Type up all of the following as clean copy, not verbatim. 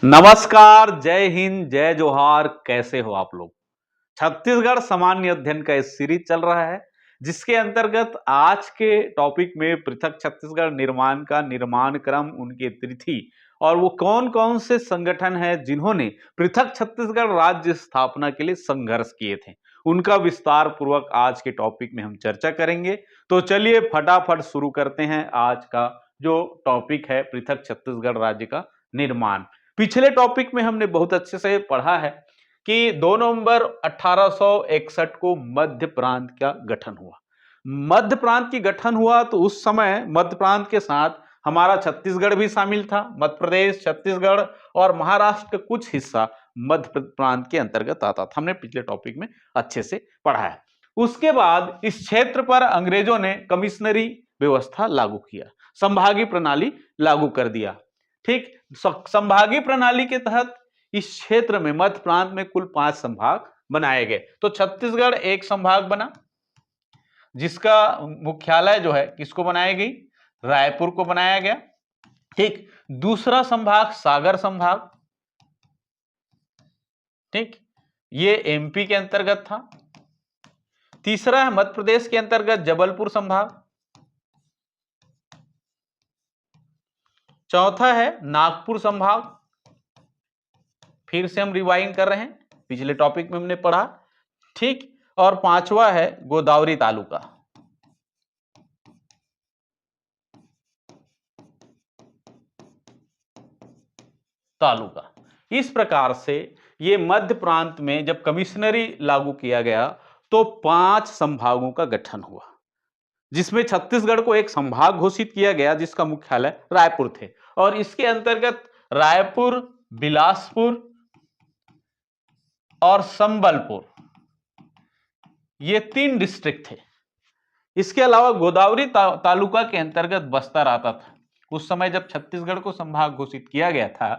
नमस्कार, जय हिंद, जय जोहार। कैसे हो आप लोग? छत्तीसगढ़ सामान्य अध्ययन का इस सीरीज चल रहा है, जिसके अंतर्गत आज के टॉपिक में पृथक छत्तीसगढ़ निर्माण का निर्माण क्रम, उनकी तिथि और वो कौन-कौन से संगठन हैं जिन्होंने पृथक छत्तीसगढ़ राज्य स्थापना के लिए संघर्ष किए थे, उनका विस्तार पूर्वक आज के टॉपिक में हम चर्चा करेंगे। तो चलिए फटाफट शुरू करते हैं आज का जो टॉपिक है, पृथक छत्तीसगढ़ राज्य का निर्माण। पिछले टॉपिक में हमने बहुत अच्छे से पढ़ा है कि 2 नवंबर 1861 को मध्य प्रांत का गठन हुआ। मध्य प्रांत की गठन हुआ तो उस समय मध्य प्रांत के साथ हमारा छत्तीसगढ़ भी शामिल था। मध्य प्रदेश, छत्तीसगढ़ और महाराष्ट्र का कुछ हिस्सा मध्य प्रांत के अंतर्गत आता था। हमने पिछले टॉपिक में अच्छे से पढ़ा है। उसके बाद इस क्षेत्र पर अंग्रेजों ने कमिश्नरी व्यवस्था लागू किया, संभागीय प्रणाली लागू कर दिया। ठीक, संभागीय प्रणाली के तहत इस क्षेत्र में मध्य प्रांत में कुल 5 संभाग बनाए गए। तो छत्तीसगढ़ एक संभाग बना, जिसका मुख्यालय जो है किसको बनाई गई? रायपुर को बनाया गया। ठीक, दूसरा संभाग सागर संभाग, ठीक, ये एमपी के अंतर्गत था। तीसरा है मध्य प्रदेश के अंतर्गत जबलपुर संभाग। चौथा है नागपुर संभाग। फिर से हम रिवाइंड कर रहे हैं, पिछले टॉपिक में हमने पढ़ा। ठीक, और पांचवा है गोदावरी तालुका। इस प्रकार से ये मध्य प्रांत में जब कमिश्नरी लागू किया गया तो 5 संभागों का गठन हुआ, जिसमें छत्तीसगढ़ को एक संभाग घोषित किया गया जिसका मुख्यालय रायपुर थे। और इसके अंतर्गत रायपुर, बिलासपुर और संबलपुर, ये 3 डिस्ट्रिक्ट थे। इसके अलावा गोदावरी तालुका के अंतर्गत बस्तर आता था। उस समय जब छत्तीसगढ़ को संभाग घोषित किया गया था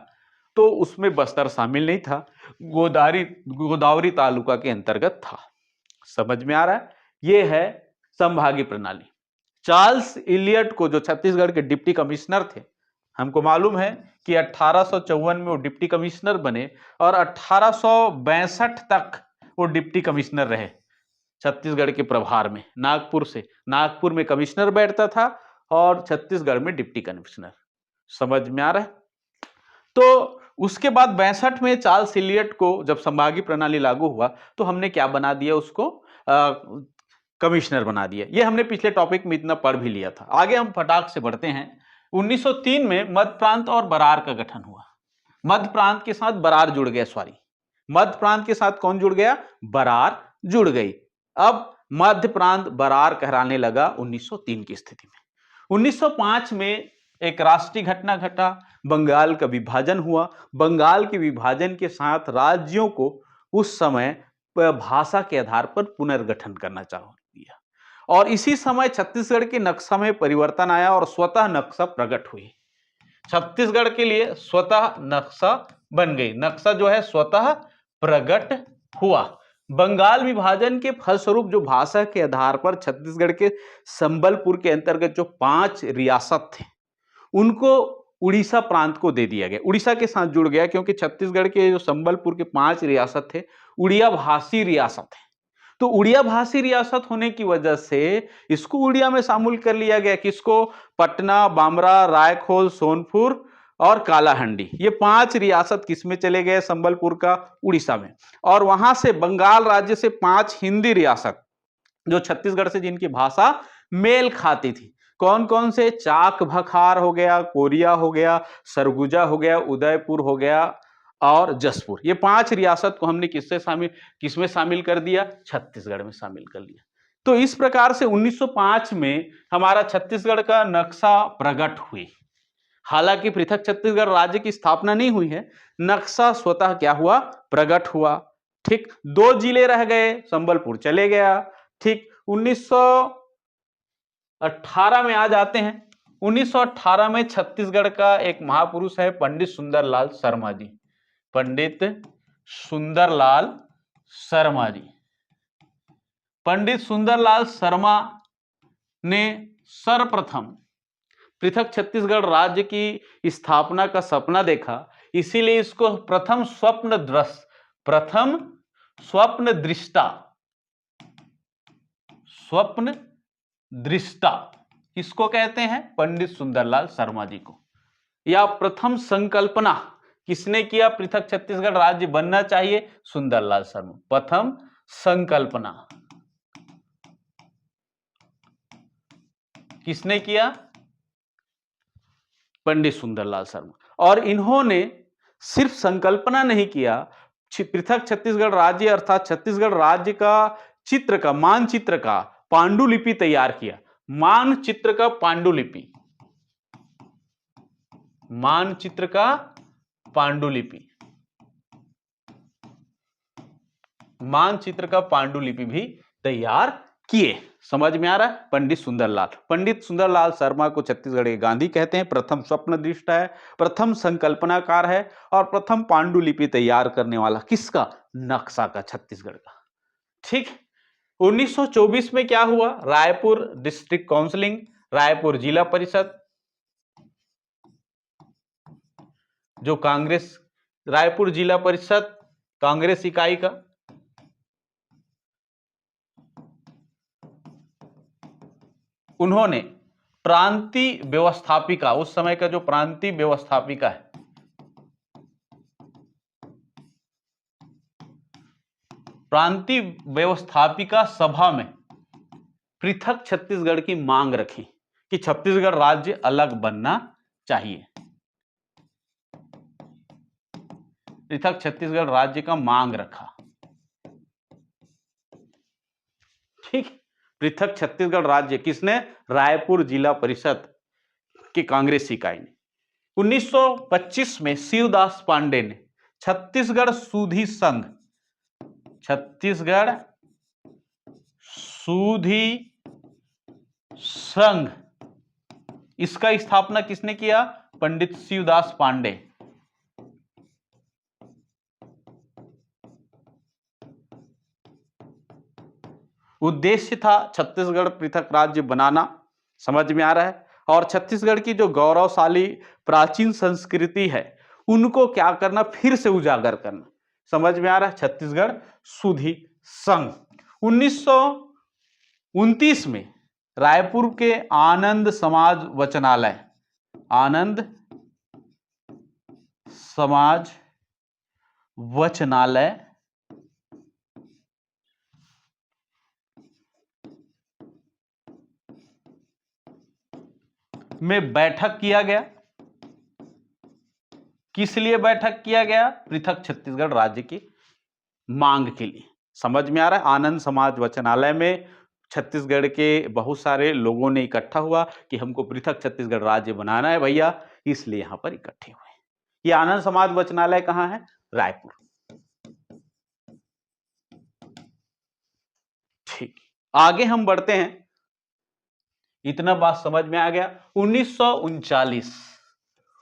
तो उसमें बस्तर शामिल नहीं था, गोदावरी तालुका के अंतर्गत था। समझ में आ रहा है? ये है संभागीय प्रणाली। चार्ल्स इलियट को, जो छत्तीसगढ़ के डिप्टी कमिश्नर थे, हमको मालूम है कि 1854 में वो डिप्टी कमिश्नर बने और 1862 तक वो डिप्टी कमिश्नर रहे छत्तीसगढ़ के प्रभार में। नागपुर में कमिश्नर बैठता था और छत्तीसगढ़ में डिप्टी कमिश्नर। समझ में आ रहा है? तो उसके बाद 62 में चार्ल्स इलियट को जब संभागीय प्रणाली लागू हुआ तो हमने क्या बना दिया? उसको कमिश्नर बना दिया। ये हमने पिछले टॉपिक में इतना पढ़ भी लिया था। आगे हम फटाक से बढ़ते हैं। 1903 में मध्य प्रांत और बरार का गठन हुआ। मध्य प्रांत के साथ बरार जुड़ गया, मध्य प्रांत के साथ कौन जुड़ गया? बरार जुड़ गई। अब मध्य प्रांत बरार कहलाने लगा 1903 की स्थिति में। 1905 में एक राष्ट्रीय घटना घटा, बंगाल का विभाजन हुआ। बंगाल के विभाजन के साथ राज्यों को उस समय भाषा के आधार पर पुनर्गठन करना चाहिए और इसी समय छत्तीसगढ़ के नक्शा में परिवर्तन आया और स्वतः नक्शा प्रकट हुई। छत्तीसगढ़ के लिए स्वतः नक्शा बन गई, नक्शा जो है स्वतः प्रकट हुआ। बंगाल विभाजन के फलस्वरूप जो भाषा के आधार पर छत्तीसगढ़ के संबलपुर के अंतर्गत जो 5 रियासत थे, उनको उड़ीसा प्रांत को दे दिया गया, उड़ीसा के साथ जुड़ गया, क्योंकि छत्तीसगढ़ के जो संबलपुर के 5 रियासत थे उड़िया भाषी रियासत है। तो उड़िया भाषी रियासत होने की वजह से इसको उड़िया में शामिल कर लिया गया। किसको? पटना, बामरा, रायखोल, सोनपुर और कालाहंडी, ये 5 रियासत किसमें चले गए? संबलपुर का उड़ीसा में। और वहां से बंगाल राज्य से 5 हिंदी रियासत जो छत्तीसगढ़ से जिनकी भाषा मेल खाती थी, कौन कौन से? चाक भखार हो गया, कोरिया हो गया, सरगुजा हो गया, उदयपुर हो गया और जसपुर। ये 5 रियासत को हमने किसमें शामिल कर दिया? छत्तीसगढ़ में शामिल कर लिया। तो इस प्रकार से 1905 में हमारा छत्तीसगढ़ का नक्शा प्रकट हुई। हालांकि पृथक छत्तीसगढ़ राज्य की स्थापना नहीं हुई है, नक्शा स्वतः क्या हुआ? प्रकट हुआ। ठीक, 2 जिले रह गए, संबलपुर चले गया। ठीक, 1918 में आ जाते हैं। 1918 में छत्तीसगढ़ का एक महापुरुष है पंडित सुंदरलाल शर्मा जी। पंडित सुंदरलाल शर्मा जी, पंडित सुंदरलाल शर्मा ने सर्वप्रथम पृथक छत्तीसगढ़ राज्य की स्थापना का सपना देखा। इसीलिए इसको प्रथम स्वप्न दृष्टा किसको कहते हैं? पंडित सुंदरलाल शर्मा जी को। या प्रथम संकल्पना किसने किया? पृथक छत्तीसगढ़ राज्य बनना चाहिए, सुंदरलाल शर्मा। प्रथम संकल्पना किसने किया? पंडित सुंदरलाल शर्मा। और इन्होंने सिर्फ संकल्पना नहीं किया, पृथक छत्तीसगढ़ राज्य अर्थात छत्तीसगढ़ राज्य का चित्र का, मानचित्र का पांडुलिपि तैयार किया। मानचित्र का पांडुलिपि, मानचित्र का पांडुलिपि, मानचित्र का पांडुलिपि भी तैयार किए। समझ में आ रहा है? पंडित सुंदरलाल शर्मा को छत्तीसगढ़ के गांधी कहते हैं। प्रथम स्वप्न दृष्टा है, प्रथम संकल्पनाकार है और प्रथम पांडुलिपि तैयार करने वाला किसका? नक्शा का, छत्तीसगढ़ का। ठीक। 1924 में क्या हुआ? रायपुर डिस्ट्रिक्ट काउंसिलिंग, रायपुर जिला परिषद, जो कांग्रेस, रायपुर जिला परिषद कांग्रेस इकाई का, उन्होंने प्रांतीय व्यवस्थापिका, उस समय का जो प्रांतीय व्यवस्थापिका है, प्रांतीय व्यवस्थापिका सभा में पृथक छत्तीसगढ़ की मांग रखी कि छत्तीसगढ़ राज्य अलग बनना चाहिए। पृथक छत्तीसगढ़ राज्य का मांग रखा। ठीक। पृथक छत्तीसगढ़ राज्य किसने? रायपुर जिला परिषद की कांग्रेस इकाई ने। 1925 में शिवदास पांडे ने छत्तीसगढ़ सूधी संघ, छत्तीसगढ़ सूधी संघ, इसका स्थापना किसने किया? पंडित शिवदास पांडे। उद्देश्य था छत्तीसगढ़ पृथक राज्य बनाना। समझ में आ रहा है? और छत्तीसगढ़ की जो गौरवशाली प्राचीन संस्कृति है उनको क्या करना? फिर से उजागर करना। समझ में आ रहा है? छत्तीसगढ़ सूधी संघ। 1929 में रायपुर के आनंद समाज वचनालय, आनंद समाज वचनालय में बैठक किया गया। किस लिए बैठक किया गया? पृथक छत्तीसगढ़ राज्य की मांग के लिए। समझ में आ रहा है? आनंद समाज वचनालय में छत्तीसगढ़ के बहुत सारे लोगों ने इकट्ठा हुआ कि हमको पृथक छत्तीसगढ़ राज्य बनाना है भैया, इसलिए यहां पर इकट्ठे हुए। ये आनंद समाज वचनालय कहां है? रायपुर। ठीक, आगे हम बढ़ते हैं। इतना बात समझ में आ गया।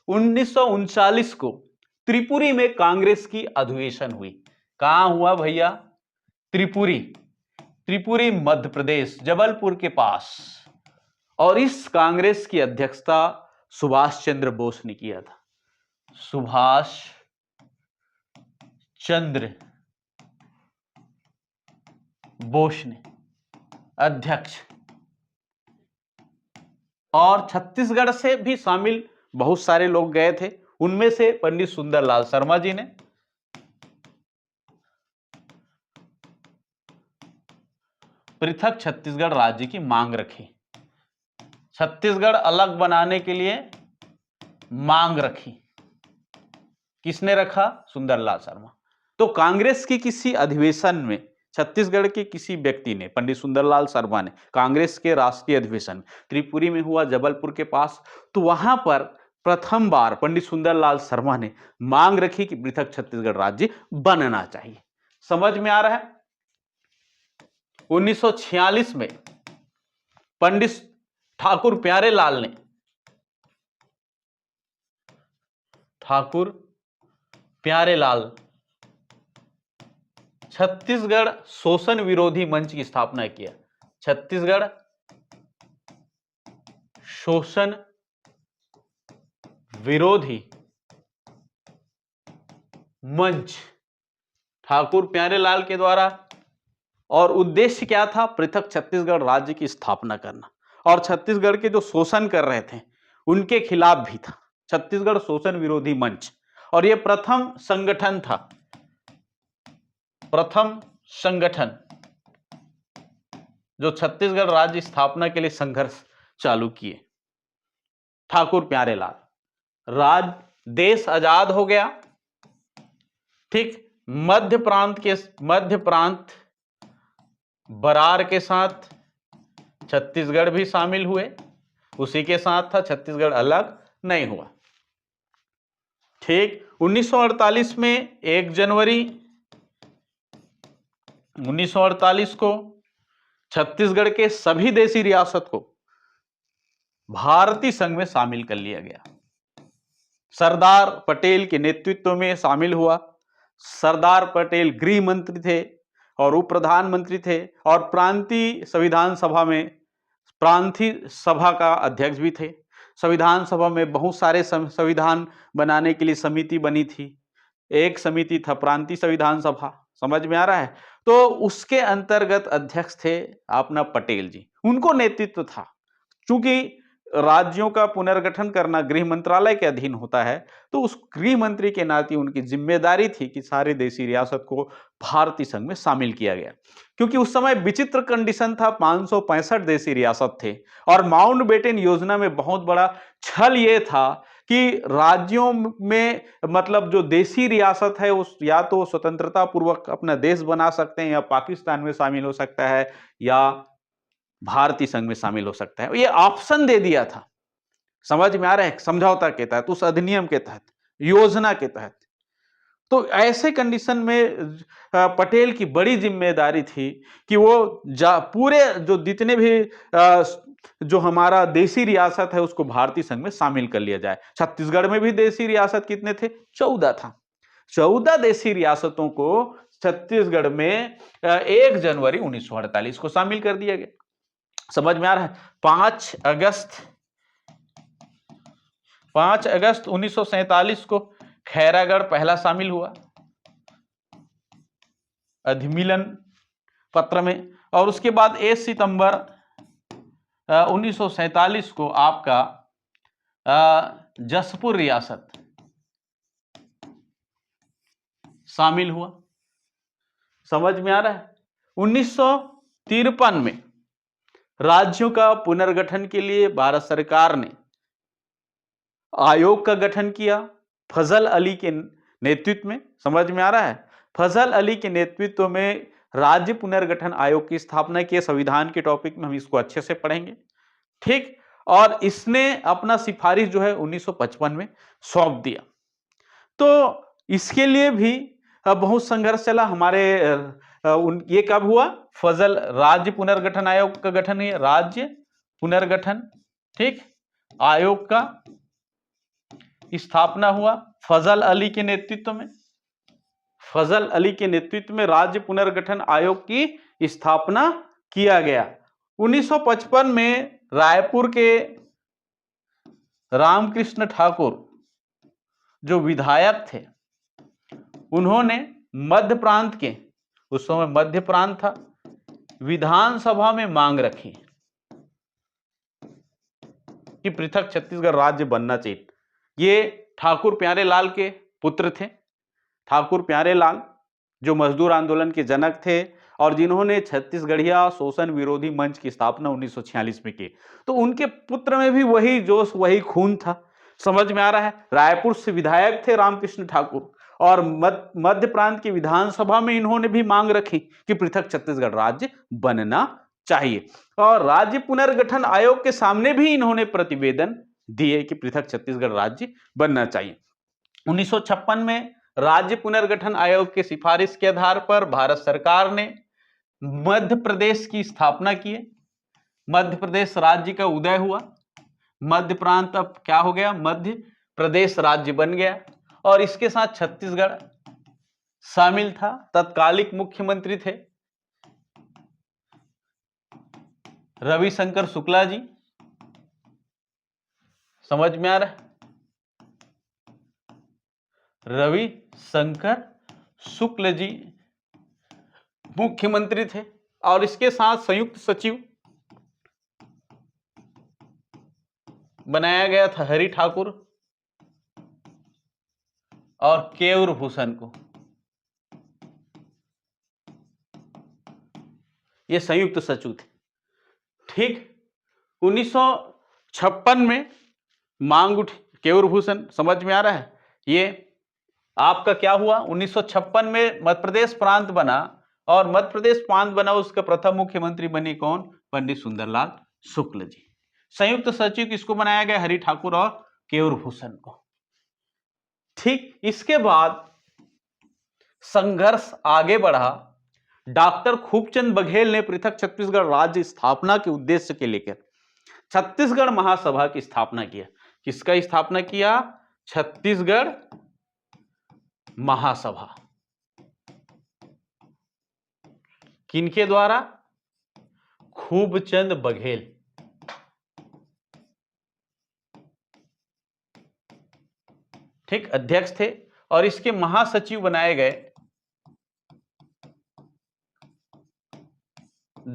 1939 को त्रिपुरी में कांग्रेस की अधिवेशन हुई। कहां हुआ भैया? त्रिपुरी मध्य प्रदेश, जबलपुर के पास। और इस कांग्रेस की अध्यक्षता सुभाष चंद्र बोस ने किया था। सुभाष चंद्र बोस ने अध्यक्ष। और छत्तीसगढ़ से भी शामिल बहुत सारे लोग गए थे, उनमें से पंडित सुंदरलाल शर्मा जी ने पृथक छत्तीसगढ़ राज्य की मांग रखी। छत्तीसगढ़ अलग बनाने के लिए मांग रखी। किसने रखा? सुंदरलाल शर्मा। तो कांग्रेस की किसी अधिवेशन में छत्तीसगढ़ के किसी व्यक्ति ने, पंडित सुंदरलाल शर्मा ने, कांग्रेस के राष्ट्रीय अधिवेशन त्रिपुरी में हुआ, जबलपुर के पास, तो वहां पर प्रथम बार पंडित सुंदरलाल शर्मा ने मांग रखी कि पृथक छत्तीसगढ़ राज्य बनना चाहिए। समझ में आ रहा है? 1946 में पंडित ठाकुर प्यारेलाल ने, ठाकुर प्यारेलाल छत्तीसगढ़ शोषण विरोधी मंच की स्थापना किया। छत्तीसगढ़ शोषण विरोधी मंच ठाकुर प्यारेलाल के द्वारा, और उद्देश्य क्या था? पृथक छत्तीसगढ़ राज्य की स्थापना करना, और छत्तीसगढ़ के जो शोषण कर रहे थे उनके खिलाफ भी था, छत्तीसगढ़ शोषण विरोधी मंच। और यह प्रथम संगठन था, प्रथम संगठन जो छत्तीसगढ़ राज्य स्थापना के लिए संघर्ष चालू किए। ठाकुर प्यारेलाल, देश आजाद हो गया, ठीक। मध्य प्रांत बरार के साथ छत्तीसगढ़ भी शामिल हुए, उसी के साथ था, छत्तीसगढ़ अलग नहीं हुआ, ठीक। 1948 में 1 जनवरी 1948 को छत्तीसगढ़ के सभी देशी रियासत को भारतीय संघ में शामिल कर लिया गया। सरदार पटेल के नेतृत्व में शामिल हुआ। सरदार पटेल गृह मंत्री थे और उप प्रधानमंत्री थे, और प्रांतीय संविधान सभा में प्रांतीय सभा का अध्यक्ष भी थे। संविधान सभा में बहुत सारे संविधान बनाने के लिए समिति बनी थी। एक समिति था प्रांतीय संविधान सभा, समझ में आ रहा है? तो उसके अंतर्गत अध्यक्ष थे अपना पटेल जी, उनको नेतृत्व था। चूंकि राज्यों का पुनर्गठन करना गृह मंत्रालय के अधीन होता है, तो उस गृह मंत्री के नाते उनकी जिम्मेदारी थी कि सारे देशी रियासत को भारतीय संघ में शामिल किया गया। क्योंकि उस समय विचित्र कंडीशन था, 565 देशी रियासत थे, और माउंटबेटन योजना में बहुत बड़ा छल यह था कि राज्यों में, मतलब जो देशी रियासत है उस या तो स्वतंत्रता पूर्वक अपना देश बना सकते हैं, या पाकिस्तान में शामिल हो सकता है, या भारतीय संघ में शामिल हो सकता है। ये ऑप्शन दे दिया था, समझ में आ रहा है? समझौता के तहत, उस अधिनियम के तहत, योजना के तहत। तो ऐसे कंडीशन में पटेल की बड़ी जिम्मेदारी थी कि वो पूरे जो जितने भी जो हमारा देशी रियासत है उसको भारतीय संघ में शामिल कर लिया जाए। छत्तीसगढ़ में भी देशी रियासत कितने थे? 14 था। 14 देशी रियासतों को छत्तीसगढ़ में 1 जनवरी 1948 को शामिल कर दिया गया। समझ में आ रहा है? 5 अगस्त 1947 को खैरागढ़ पहला शामिल हुआ अधिमिलन पत्र में, और उसके बाद 1 सितंबर 1947 को आपका जसपुर रियासत शामिल हुआ। समझ में आ रहा है? 1953 में राज्यों का पुनर्गठन के लिए भारत सरकार ने आयोग का गठन किया, फजल अली के नेतृत्व में। समझ में आ रहा है? फजल अली के नेतृत्व में राज्य पुनर्गठन आयोग की स्थापना की। संविधान के टॉपिक में हम इसको अच्छे से पढ़ेंगे, ठीक। और इसने अपना सिफारिश जो है 1955 में सौंप दिया। तो इसके लिए भी बहुत संघर्ष चला हमारे। ये कब हुआ? राज्य पुनर्गठन आयोग का गठन है, राज्य पुनर्गठन, ठीक, आयोग का स्थापना हुआ फजल अली के नेतृत्व में। फजल अली के नेतृत्व में राज्य पुनर्गठन आयोग की स्थापना किया गया। 1955 में रायपुर के रामकृष्ण ठाकुर जो विधायक थे, उन्होंने मध्य प्रांत के, उस समय मध्य प्रांत था, विधानसभा में मांग रखी कि पृथक छत्तीसगढ़ राज्य बनना चाहिए। ये ठाकुर प्यारेलाल के पुत्र थे। ठाकुर प्यारेलाल जो मजदूर आंदोलन के जनक थे और जिन्होंने छत्तीसगढ़िया शोषण विरोधी मंच की स्थापना 1946 में की। तो उनके पुत्र में भी वही जोश, वही खून था। समझ में आ रहा है? रायपुर से विधायक थे रामकृष्ण ठाकुर, और मध्य प्रांत की विधानसभा में इन्होंने भी मांग रखी कि पृथक छत्तीसगढ़ राज्य बनना चाहिए, और राज्य पुनर्गठन आयोग के सामने भी इन्होंने प्रतिवेदन दिए कि पृथक छत्तीसगढ़ राज्य बनना चाहिए। 1956 में राज्य पुनर्गठन आयोग की सिफारिश के आधार पर भारत सरकार ने मध्य प्रदेश की स्थापना की। मध्य प्रदेश राज्य का उदय हुआ। मध्य प्रांत अब क्या हो गया? मध्य प्रदेश राज्य बन गया, और इसके साथ छत्तीसगढ़ शामिल था। तत्कालिक मुख्यमंत्री थे रविशंकर शुक्ला जी। समझ में आ रहा है? रवि शंकर शुक्ल जी मुख्यमंत्री थे, और इसके साथ संयुक्त सचिव बनाया गया था हरि ठाकुर और केयूर भूषण को। ये संयुक्त सचिव थे। ठीक, 1956 में मांग उठी। केयूर भूषण समझ में आ रहा है? ये आपका क्या हुआ, 1956 में मध्य प्रदेश प्रांत बना, और मध्य प्रदेश प्रांत बना उसका प्रथम मुख्यमंत्री बने कौन? पंडित सुंदरलाल शुक्ल जी। संयुक्त सचिव किसको बनाया गया? हरि ठाकुर और केयूर भूषण को। ठीक, इसके बाद संघर्ष आगे बढ़ा। डॉक्टर खूबचंद बघेल ने पृथक छत्तीसगढ़ राज्य स्थापना के उद्देश्य के लेकर छत्तीसगढ़ महासभा की स्थापना किया। किसका स्थापना किया? छत्तीसगढ़ महासभा। किनके द्वारा? खूबचंद बघेल। ठीक, अध्यक्ष थे, और इसके महासचिव बनाए गए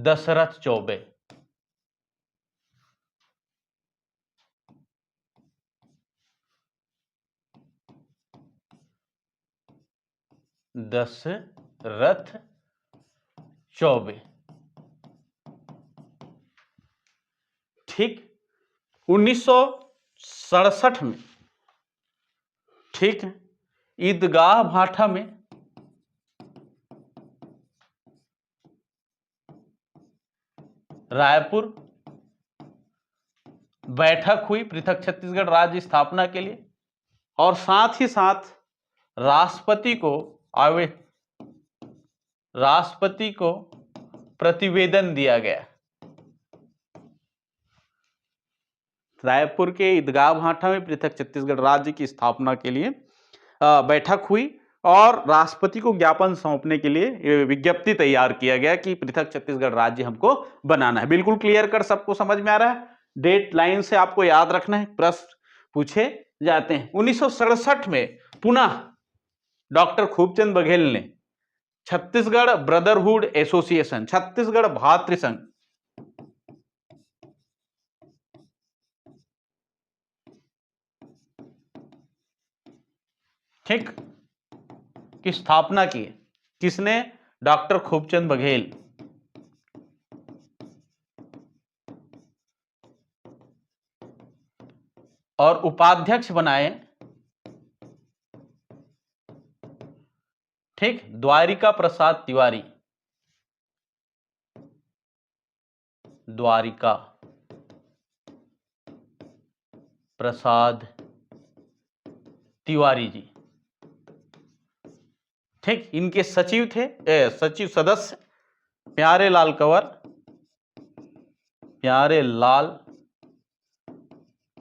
दशरथ चौबे। दशरथ चौबे। ठीक, 1967 में, ठीक, ईदगाह भाठा में रायपुर बैठक हुई पृथक छत्तीसगढ़ राज्य स्थापना के लिए, और साथ ही साथ राष्ट्रपति को प्रतिवेदन दिया गया। रायपुर के ईदगाह भाठा में पृथक छत्तीसगढ़ राज्य की स्थापना के लिए बैठक हुई, और राष्ट्रपति को ज्ञापन सौंपने के लिए विज्ञप्ति तैयार किया गया कि पृथक छत्तीसगढ़ राज्य हमको बनाना है। बिल्कुल क्लियर कर, सबको समझ में आ रहा है? डेट लाइन से आपको याद रखना है, प्रश्न पूछे जाते हैं। 1967 में पुनः डॉक्टर खूबचंद बघेल ने छत्तीसगढ़ ब्रदरहुड एसोसिएशन, छत्तीसगढ़ भातृ संघ ठीक की स्थापना की। किसने? डॉक्टर खूबचंद बघेल। और उपाध्यक्ष बनाए, ठीक, द्वारिका प्रसाद तिवारी। द्वारिका प्रसाद तिवारी जी। ठीक, इनके सचिव थे, सचिव सदस्य प्यारेलाल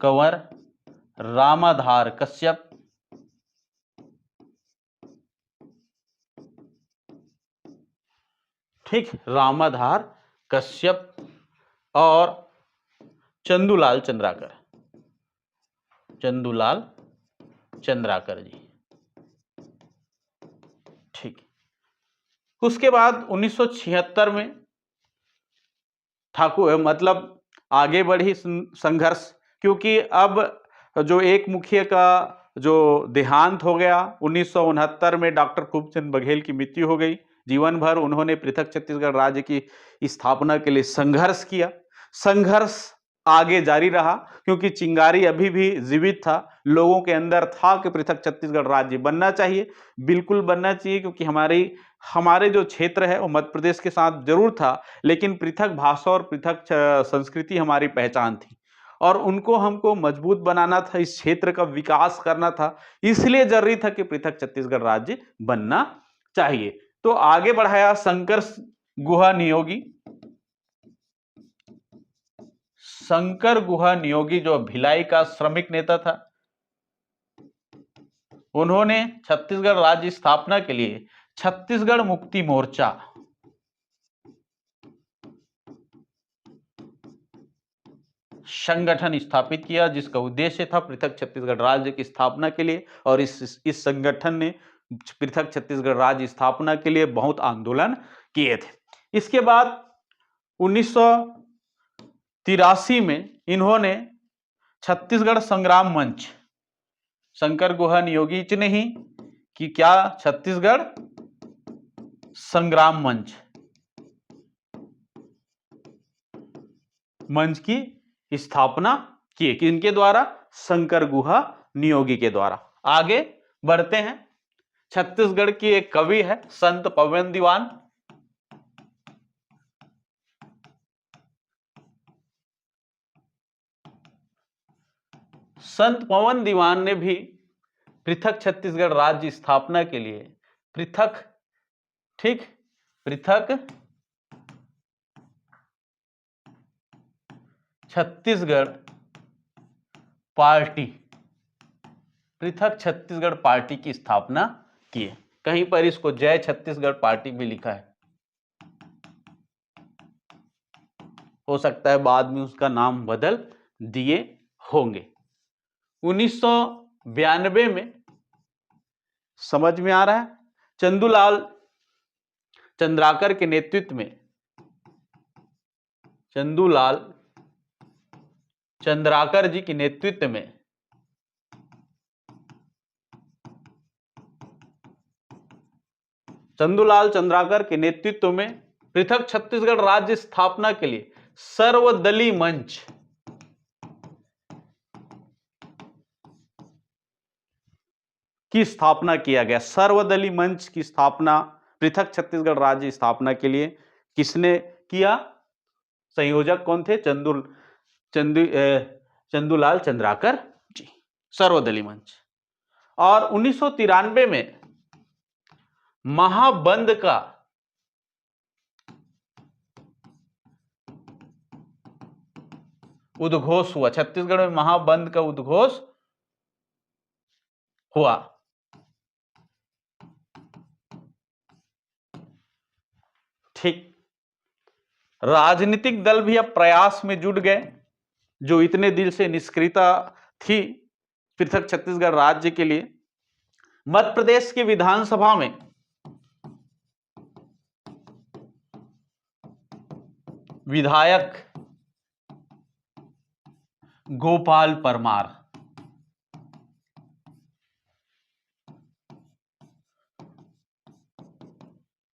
कंवर, रामाधार कश्यप, ठीक, रामाधार कश्यप और चंदूलाल चंद्राकर जी। ठीक, उसके बाद 1976 में ठाकुर मतलब आगे बढ़ी संघर्ष, क्योंकि अब जो एक मुखिया का जो देहांत हो गया, 1969 में डॉक्टर खूबचंद बघेल की मृत्यु हो गई। जीवन भर उन्होंने पृथक छत्तीसगढ़ राज्य की स्थापना के लिए संघर्ष किया। संघर्ष आगे जारी रहा, क्योंकि चिंगारी अभी भी जीवित था, लोगों के अंदर था कि पृथक छत्तीसगढ़ राज्य बनना चाहिए, बिल्कुल बनना चाहिए, क्योंकि हमारे जो क्षेत्र है वो मध्य प्रदेश के साथ जरूर था, लेकिन पृथक भाषा और पृथक संस्कृति हमारी पहचान थी, और उनको हमको मजबूत बनाना था, इस क्षेत्र का विकास करना था, इसलिए जरूरी था कि पृथक छत्तीसगढ़ राज्य बनना चाहिए। तो आगे बढ़ाया शंकर गुहा नियोगी जो भिलाई का श्रमिक नेता था, उन्होंने छत्तीसगढ़ राज्य स्थापना के लिए छत्तीसगढ़ मुक्ति मोर्चा संगठन स्थापित किया जिसका उद्देश्य था पृथक छत्तीसगढ़ राज्य की स्थापना के लिए, और इस संगठन ने पृथक छत्तीसगढ़ राज्य स्थापना के लिए बहुत आंदोलन किए थे। इसके बाद 1983 में इन्होंने छत्तीसगढ़ संग्राम मंच, शंकर गुहा नियोगी जी ने ही कि क्या छत्तीसगढ़ संग्राम मंच की स्थापना की, कि इनके द्वारा, शंकर गुहा नियोगी के द्वारा। आगे बढ़ते हैं। छत्तीसगढ़ की एक कवि है संत पवन दीवान। संत पवन दीवान ने भी पृथक छत्तीसगढ़ राज्य स्थापना के लिए पृथक छत्तीसगढ़ पार्टी, पृथक छत्तीसगढ़ पार्टी की स्थापना की है। कहीं पर इसको जय छत्तीसगढ़ पार्टी भी लिखा है, हो सकता है बाद में उसका नाम बदल दिए होंगे। 1992 में समझ में आ रहा है, चंदूलाल चंद्राकर के नेतृत्व में, चंदूलाल चंद्राकर जी के नेतृत्व में चंदूलाल चंद्राकर के नेतृत्व में पृथक छत्तीसगढ़ राज्य स्थापना के लिए सर्वदलीय मंच की स्थापना किया गया। सर्वदलीय मंच की स्थापना पृथक छत्तीसगढ़ राज्य स्थापना के लिए किसने किया? संयोजक कौन थे? चंदूलाल चंद्राकर जी, सर्वदलीय मंच। और 1993 में महाबंद का उद्घोष हुआ, छत्तीसगढ़ में महाबंद का उद्घोष हुआ। ठीक, राजनीतिक दल भी अब प्रयास में जुट गए, जो इतने दिल से निष्क्रियता थी पृथक छत्तीसगढ़ राज्य के लिए। मध्य प्रदेश की विधानसभा में विधायक गोपाल परमार,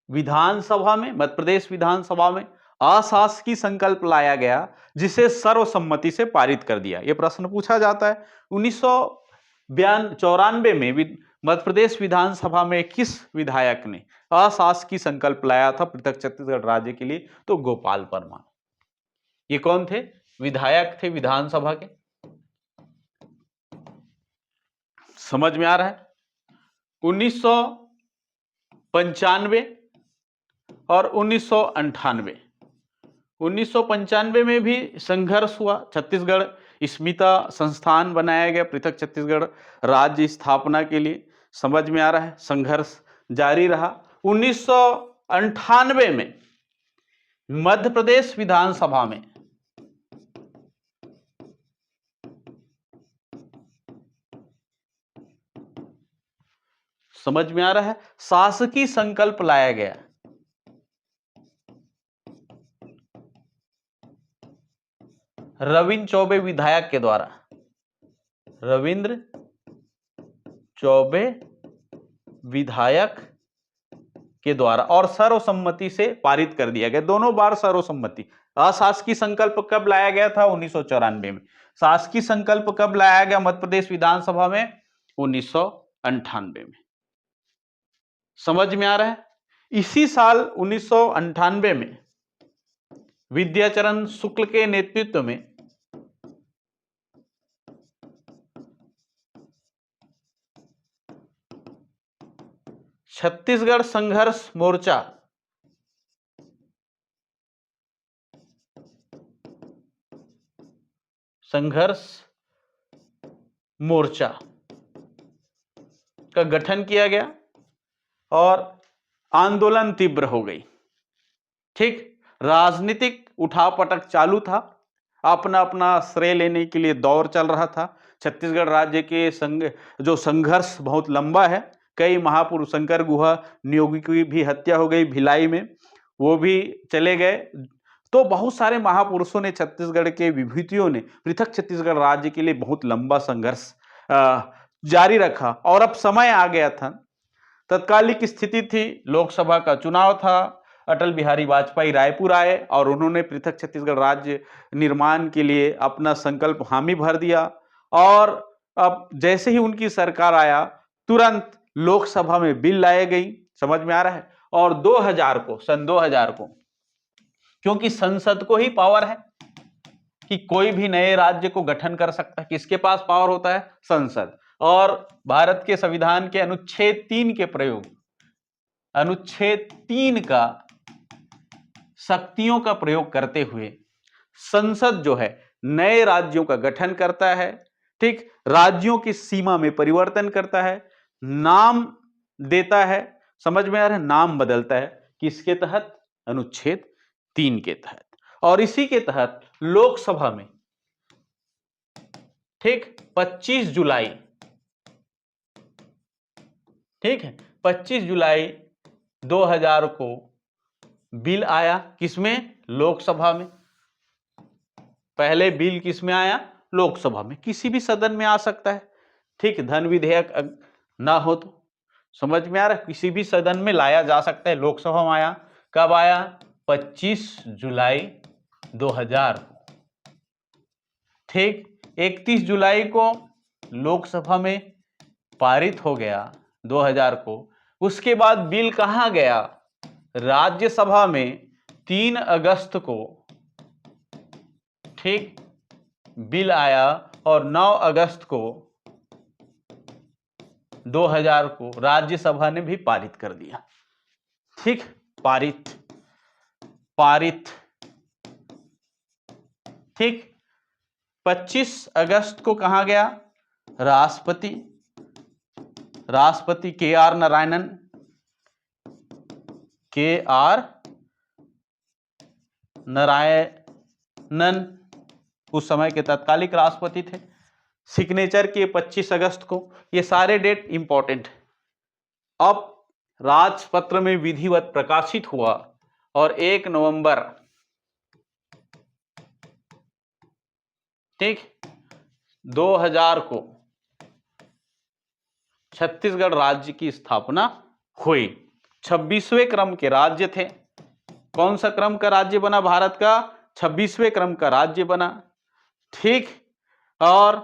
विधानसभा में, मध्य प्रदेश विधानसभा में अशासकीय संकल्प लाया गया जिसे सर्वसम्मति से पारित कर दिया। यह प्रश्न पूछा जाता है। 1994 में मध्य प्रदेश विधानसभा में किस विधायक ने अशासकीय संकल्प लाया था पृथक छत्तीसगढ़ राज्य के लिए? तो गोपाल परमार। ये कौन थे? विधायक थे विधानसभा के। समझ में आ रहा है? 1995 और 1998, 1995 में भी संघर्ष हुआ। छत्तीसगढ़ स्मिता संस्थान बनाया गया पृथक छत्तीसगढ़ राज्य स्थापना के लिए। समझ में आ रहा है? संघर्ष जारी रहा। 1998 में मध्य प्रदेश विधानसभा में समझ में आ रहा है, शासकीय संकल्प लाया गया। रविंद्र चौबे विधायक के द्वारा, रविंद्र चौबे विधायक के द्वारा, और सर्वसम्मति से पारित कर दिया गया। दोनों बार सर्वसम्मति। अशासकीय संकल्प कब लाया गया था? 1994 में। शासकीय संकल्प कब लाया गया मध्य प्रदेश विधानसभा में? 1998 में। समझ में आ रहा है? इसी साल 1998 में विद्याचरण शुक्ल के नेतृत्व में छत्तीसगढ़ संघर्ष मोर्चा का गठन किया गया और आंदोलन तीव्र हो गई। ठीक, राजनीतिक उठापटक चालू था। अपना अपना श्रेय लेने के लिए दौर चल रहा था। छत्तीसगढ़ राज्य के जो संघर्ष बहुत लंबा है। कई महापुरुष, शंकर गुहा नियोगी की भी हत्या हो गई भिलाई में, वो भी चले गए। तो बहुत सारे महापुरुषों ने, छत्तीसगढ़ के विभूतियों ने पृथक छत्तीसगढ़ राज्य के लिए बहुत लंबा संघर्ष जारी रखा। और अब समय आ गया था, तत्कालिक स्थिति थी, लोकसभा का चुनाव था। अटल बिहारी वाजपेयी रायपुर आए और उन्होंने पृथक छत्तीसगढ़ राज्य निर्माण के लिए अपना संकल्प हामी भर दिया। और अब जैसे ही उनकी सरकार आया, तुरंत लोकसभा में बिल लाई गई। समझ में आ रहा है। और 2000 को, सन 2000 को, क्योंकि संसद को ही पावर है कि कोई भी नए राज्य को गठन कर सकता है। किसके पास पावर होता है? संसद। और भारत के संविधान के अनुच्छेद 3 के प्रयोग, अनुच्छेद 3 का शक्तियों का प्रयोग करते हुए संसद जो है नए राज्यों का गठन करता है। ठीक, राज्यों की सीमा में परिवर्तन करता है, नाम देता है। समझ में आ रहा है? नाम बदलता है। किसके तहत? अनुच्छेद 3 के तहत। और इसी के तहत लोकसभा में, ठीक, 25 जुलाई, ठीक है, 25 जुलाई 2000 को बिल आया। किसमें? लोकसभा में। पहले बिल किसमें आया? लोकसभा में। किसी भी सदन में आ सकता है। ठीक, धन विधेयक ना हो तो। समझ में आ रहा है? किसी भी सदन में लाया जा सकता है। लोकसभा में आया। कब आया? 25 जुलाई 2000 को। ठीक, 31 जुलाई को लोकसभा में पारित हो गया 2000 को। उसके बाद बिल कहां गया? राज्यसभा में 3 अगस्त को, ठीक, बिल आया और 9 अगस्त को 2000 को राज्यसभा ने भी पारित कर दिया। ठीक, पारित, पारित। ठीक, 25 अगस्त को कहां गया? राष्ट्रपति, राष्ट्रपति KR नारायणन, KR नारायणन उस समय के तत्कालिक राष्ट्रपति थे। सिग्नेचर किए 25 अगस्त को। ये सारे डेट इंपॉर्टेंट है। अब राजपत्र में विधिवत प्रकाशित हुआ और 1 नवंबर, ठीक, 2000 को छत्तीसगढ़ राज्य की स्थापना हुई। 26वें क्रम के राज्य थे। कौन सा क्रम का राज्य बना भारत का? 26वें क्रम का राज्य बना। ठीक, और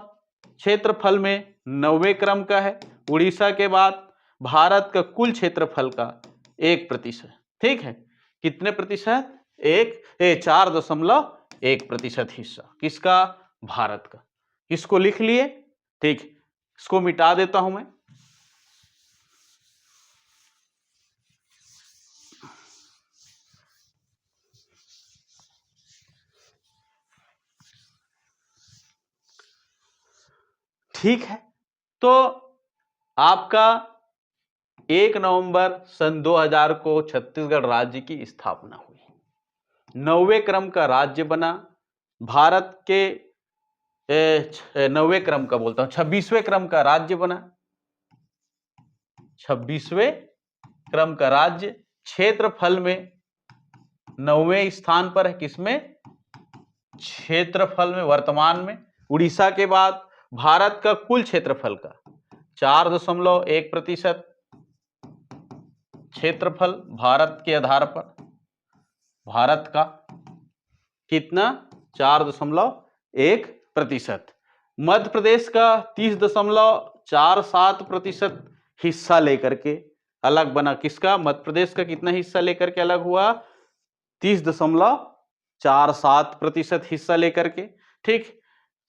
क्षेत्रफल में 9वें क्रम का है। उड़ीसा के बाद भारत का कुल क्षेत्रफल का 1%। ठीक है, कितने प्रतिशत? 4.1% हिस्सा किसका? भारत का। इसको लिख लिए। ठीक, इसको मिटा देता हूं मैं। ठीक है, तो आपका 1 नवंबर सन 2000 को छत्तीसगढ़ राज्य की स्थापना हुई। 9वें क्रम का राज्य बना। भारत के 9वें क्रम का बोलता हूं, 26वें क्रम का राज्य बना। 26वें क्रम का राज्य क्षेत्रफल में 9वें स्थान पर है। किसमें? क्षेत्रफल में वर्तमान में। उड़ीसा के बाद भारत का कुल क्षेत्रफल का 4.1% क्षेत्रफल भारत के आधार पर। भारत का कितना? 4.1%। मध्य प्रदेश का 30.47% हिस्सा लेकर के अलग बना। किसका? मध्य प्रदेश का कितना हिस्सा लेकर के अलग हुआ? 30.47% हिस्सा लेकर के। ठीक,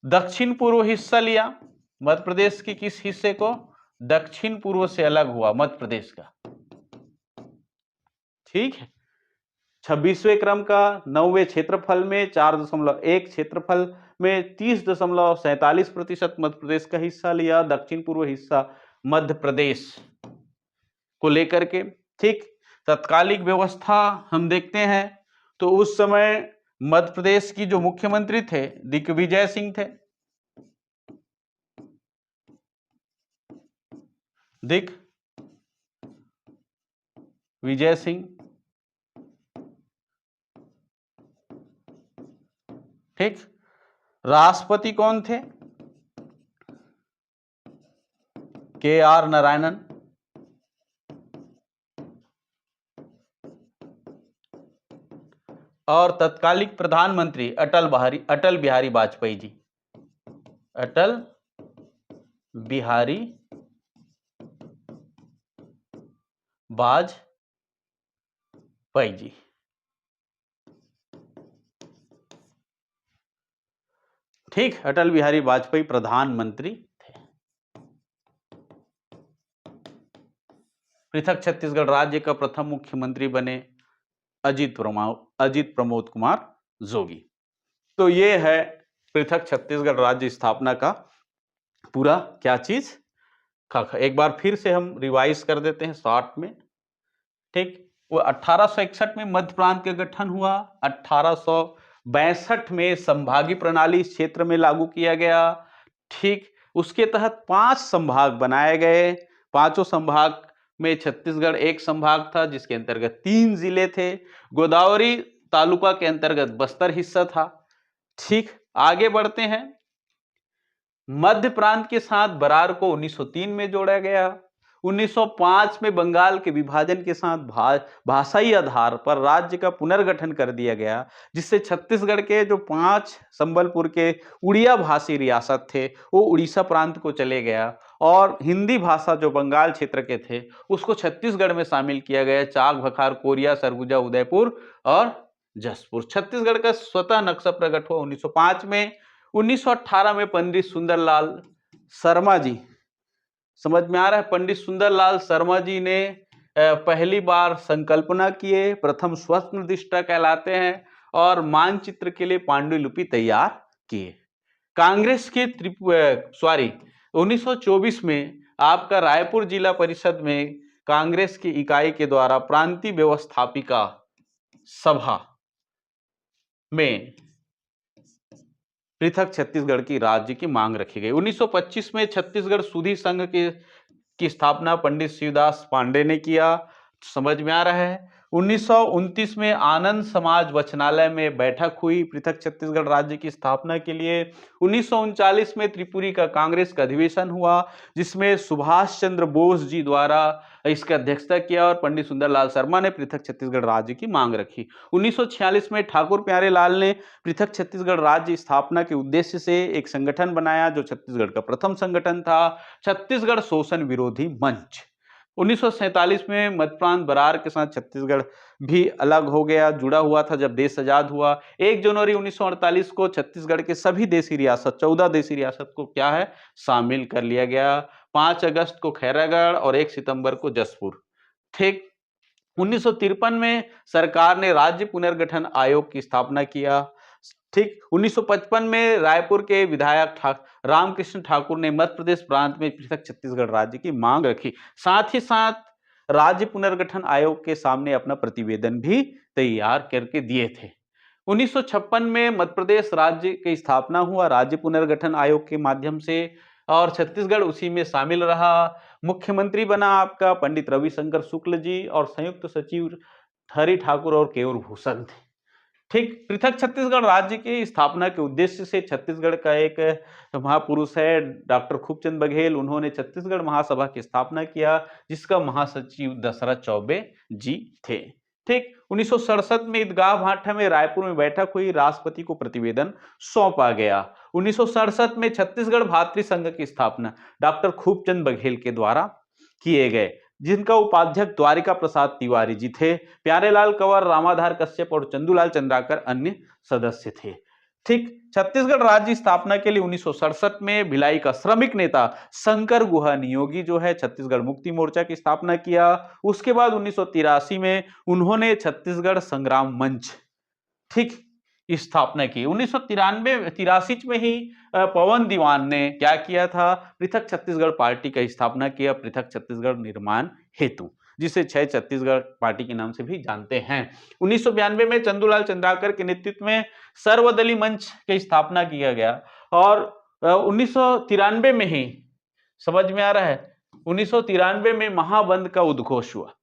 दक्षिण पूर्व हिस्सा लिया मध्य प्रदेश के। किस हिस्से को? दक्षिण पूर्व से अलग हुआ मध्य प्रदेश का। ठीक है, 26वें क्रम का 9वें क्षेत्रफल में 4.1 क्षेत्रफल में 30.47% मध्य प्रदेश का हिस्सा लिया। दक्षिण पूर्व हिस्सा मध्य प्रदेश को लेकर के। ठीक, तत्कालिक व्यवस्था हम देखते हैं तो उस समय मध्य प्रदेश की जो मुख्यमंत्री थे दिग्विजय सिंह थे, दिग्विजय सिंह। ठीक, राष्ट्रपति कौन थे? KR नारायणन। और तत्कालिक प्रधानमंत्री अटल बिहारी वाजपेयी जी। अटल बिहारी वाजपेयी जी। ठीक, अटल बिहारी वाजपेयी प्रधानमंत्री थे। पृथक छत्तीसगढ़ राज्य का प्रथम मुख्यमंत्री बने अजित प्रमोद कुमार जोगी। तो ये है पृथक छत्तीसगढ़ राज्य स्थापना का पूरा क्या चीज। एक बार फिर से हम रिवाइज कर देते हैं शॉर्ट में। ठीक, वो 1861 में मध्य प्रांत का गठन हुआ। 1862 में संभागीय प्रणाली इस क्षेत्र में लागू किया गया। ठीक, उसके तहत 5 संभाग बनाए गए। पांचों संभाग में छत्तीसगढ़ एक संभाग था जिसके अंतर्गत 3 जिले थे। गोदावरी तालुका के अंतर्गत बस्तर हिस्सा था। ठीक, आगे बढ़ते हैं। मध्य प्रांत के साथ बरार को 1903 में जोड़ा गया। 1905 में बंगाल के विभाजन के साथ भाषाई आधार पर राज्य का पुनर्गठन कर दिया गया, जिससे छत्तीसगढ़ के जो 5 संबलपुर के उड़िया भाषी रियासत थे वो उड़ीसा प्रांत को चले गया, और हिंदी भाषा जो बंगाल क्षेत्र के थे उसको छत्तीसगढ़ में शामिल किया गया। चाक, भखार, कोरिया, सरगुजा, उदयपुर और जसपुर। छत्तीसगढ़ का स्वतः नक्शा प्रकट हुआ 1905 में। 1918 में पंडित सुंदरलाल शर्मा जी, समझ में आ रहा है, पंडित सुंदरलाल शर्मा जी ने पहली बार संकल्पना किए, प्रथम स्वप्न दृष्टा कहलाते हैं, और मानचित्र के लिए पांडुलिपि तैयार किए। कांग्रेस के 1924 में आपका रायपुर जिला परिषद में कांग्रेस की इकाई के द्वारा प्रांतीय व्यवस्थापिका सभा में पृथक छत्तीसगढ़ की राज्य की मांग रखी गई। 1925 में छत्तीसगढ़ सुधी संघ की स्थापना पंडित शिवदास पांडे ने किया। समझ में आ रहा है। 1929 में आनंद समाज वचनालय में बैठक हुई पृथक छत्तीसगढ़ राज्य की स्थापना के लिए। 1939 में त्रिपुरी का कांग्रेस का अधिवेशन हुआ, जिसमें सुभाष चंद्र बोस जी द्वारा इसकी अध्यक्षता किया और पंडित सुंदरलाल शर्मा ने पृथक छत्तीसगढ़ राज्य की मांग रखी। 1946 में ठाकुर प्यारे लाल ने पृथक छत्तीसगढ़ राज्य स्थापना के उद्देश्य से एक संगठन बनाया, जो छत्तीसगढ़ का प्रथम संगठन था, छत्तीसगढ़ शोषण विरोधी मंच। 1947 में मध्य प्रांत बरार के साथ छत्तीसगढ़ भी अलग हो गया, जुड़ा हुआ था जब देश आजाद हुआ। 1 जनवरी 1948 को छत्तीसगढ़ के सभी देशी रियासत 14 देशी रियासत को क्या है शामिल कर लिया गया। 5 अगस्त को खैरागढ़ और 1 सितंबर को जसपुर। ठीक, 1953 में सरकार ने राज्य पुनर्गठन आयोग की स्थापना किया। ठीक, 1955 में रायपुर के विधायक रामकृष्ण ठाकुर ने मध्य प्रदेश प्रांत में पृथक छत्तीसगढ़ राज्य की मांग रखी। साथ ही साथ राज्य पुनर्गठन आयोग के सामने अपना प्रतिवेदन भी तैयार करके दिए थे। 1956 में मध्य प्रदेश राज्य की स्थापना हुआ राज्य पुनर्गठन आयोग के माध्यम से, और छत्तीसगढ़ उसी में शामिल रहा। मुख्यमंत्री बना आपका पंडित रविशंकर शुक्ल जी, और संयुक्त सचिव हरि ठाकुर और केयूर भूषण थे। ठीक, पृथक छत्तीसगढ़ राज्य की स्थापना के उद्देश्य से छत्तीसगढ़ का एक महापुरुष है डॉक्टर खूबचंद बघेल, उन्होंने छत्तीसगढ़ महासभा की स्थापना किया, जिसका महासचिव दशरथ चौबे जी थे। ठीक, 1967 में ईदगाह भाठा में रायपुर में बैठक हुई, राष्ट्रपति को प्रतिवेदन सौंपा गया। 1967 में छत्तीसगढ़ भातृ संघ की स्थापना डॉक्टर खूबचंद बघेल के द्वारा किए गए, जिनका उपाध्यक्ष द्वारिका प्रसाद तिवारी जी थे। प्यारेलाल कंवर, रामाधार कश्यप और चंदूलाल चंद्राकर अन्य सदस्य थे। ठीक, छत्तीसगढ़ राज्य स्थापना के लिए 1967 में भिलाई का श्रमिक नेता शंकर गुहा नियोगी जो है छत्तीसगढ़ मुक्ति मोर्चा की स्थापना किया। उसके बाद 1983 में उन्होंने छत्तीसगढ़ संग्राम मंच ठीक स्थापना की। 1983 में ही पवन दीवान ने क्या किया था, पृथक छत्तीसगढ़ पार्टी का स्थापना किया पृथक छत्तीसगढ़ निर्माण हेतु। जिसे 6 छत्तीसगढ़ पार्टी के नाम से भी जानते हैं। 1992 में चंदूलाल चंद्राकर के नेतृत्व में सर्वदलीय मंच की स्थापना किया गया और 1993 में ही, समझ में आ रहा है, 1993 में महाबंद का उद्घोष हुआ।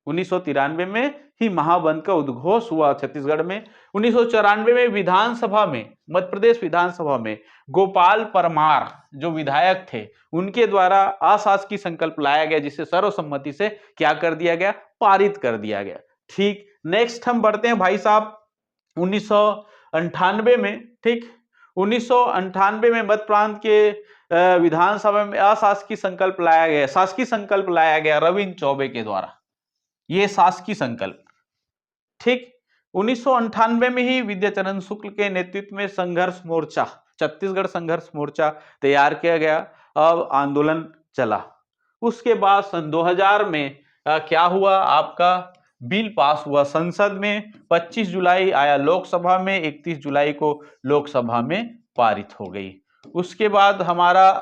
1993 में ही महाबंद का उद्घोष हुआ छत्तीसगढ़ में। 1994 में विधानसभा में, मध्य प्रदेश विधानसभा में गोपाल परमार जो विधायक थे, उनके द्वारा अशासकीय संकल्प लाया गया, जिसे सर्वसम्मति से क्या कर दिया गया, पारित कर दिया गया। ठीक, नेक्स्ट हम बढ़ते हैं भाई साहब 1998 में। ठीक, 1998 में मध्य प्रांत के विधानसभा में अशासकीय संकल्प लाया गया, शासकीय संकल्प लाया गया रविंद्र चौबे के द्वारा, ये शासकीय संकल्प। ठीक, 1998 में ही विद्याचरण शुक्ल के नेतृत्व में संघर्ष मोर्चा, छत्तीसगढ़ संघर्ष मोर्चा तैयार किया गया, अब आंदोलन चला। उसके बाद सन 2000 में क्या हुआ, आपका बिल पास हुआ संसद में, 25 जुलाई आया लोकसभा में, 31 जुलाई को लोकसभा में पारित हो गई। उसके बाद हमारा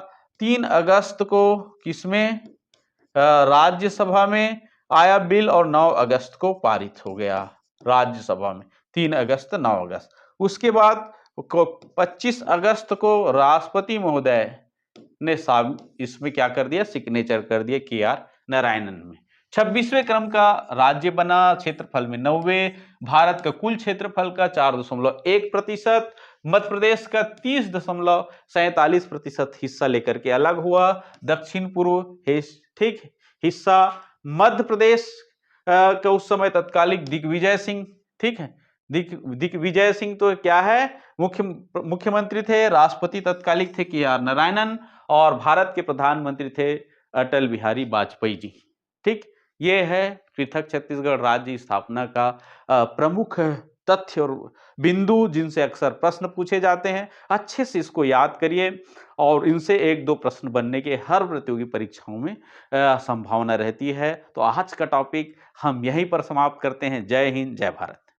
3 अगस्त को किसमें, राज्यसभा में आया बिल और 9 अगस्त को पारित हो गया राज्यसभा में, 3 अगस्त 9 अगस्त। उसके बाद 25 अगस्त को राष्ट्रपति महोदय ने इसमें क्या कर दिया, सिग्नेचर कर दिया KR नारायणन में। 26वें क्रम का राज्य बना, क्षेत्रफल में 90, भारत का कुल क्षेत्रफल का 4.1%, मध्य प्रदेश का 30.47% हिस्सा लेकर के अलग हुआ। दक्षिण पूर्व ठीक हिस्सा मध्य प्रदेश का उस समय तत्कालिक दिग्विजय सिंह, ठीक है, दिग्विजय सिंह तो क्या है, मुख्यमंत्री थे, राष्ट्रपति तत्कालिक थे KR नारायणन, और भारत के प्रधानमंत्री थे अटल बिहारी वाजपेयी जी। ठीक, ये है पृथक छत्तीसगढ़ राज्य स्थापना का प्रमुख तथ्य और बिंदु, जिनसे अक्सर प्रश्न पूछे जाते हैं। अच्छे से इसको याद करिए और इनसे 1-2 प्रश्न बनने के हर प्रतियोगी परीक्षाओं में संभावना रहती है। तो आज का टॉपिक हम यहीं पर समाप्त करते हैं। जय हिंद, जय भारत।